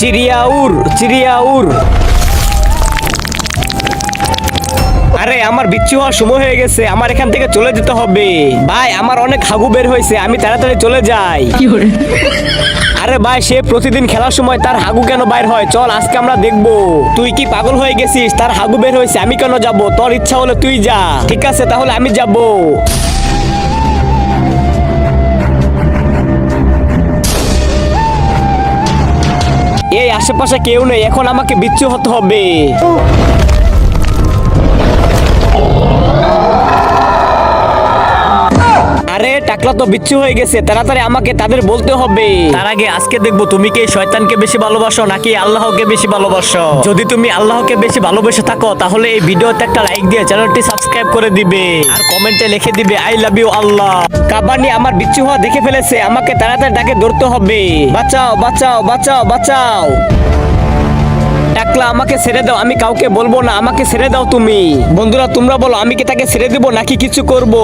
চিড়িয়াউর চিড়িয়াউর। আরে আমার বিচ্ছু হওয়ার সময় হয়ে গেছে, আমার এখান থেকে চলে যেতে হবে। ভাই আমার অনেক হাগু বের হয়েছে, আমি তাড়াতাড়ি চলে যাই। আরে ভাই সে প্রতিদিন খেলার সময় তার হাগু কেন বাইর হয়? চল আজকে আমরা দেখবো। তুই কি পাগল হয়ে গেছিস? তার হাগু বের হয়েছে, আমি কেন যাব? তোর ইচ্ছা হলে তুই যা। ঠিক আছে তাহলে আমি যাব। এই আশেপাশে কেউ নেই, এখন আমাকে বিচ্ছু হতে হবে। আরে টাকলা তো বিচ্ছু হয়ে গেছে, তাড়াতাড়ি আমাকে তাদের বলতে হবে। তার আগে আজকে দেখবো তুমি কি শয়তানকে বেশি ভালোবাসো নাকি আল্লাহকে বেশি ভালোবাসো। যদি তুমি আল্লাহকে বেশি ভালোবেসে থাকো তাহলে এই ভিডিওতে একটা লাইক দিয়ে চ্যানেলটি সাবস্ক্রাইব করে দিবে আর কমেন্টে লিখে দিবে আই লাভ ইউ আল্লাহ। কাবানি আমার বিচ্ছু হওয়া দেখে ফেলেছে, আমাকে তাড়াতাড়ি তাকে ধরতে হবে। বাঁচাও বাঁচাও বাঁচাও বাঁচাও। টাকলা আমাকে ছেড়ে দাও, আমি কাউকে বলবো না, আমাকে ছেড়ে দাও তুমি। বন্ধুরা তোমরা বলো আমি কি তাকে ছেড়ে দিব নাকি কিছু করব?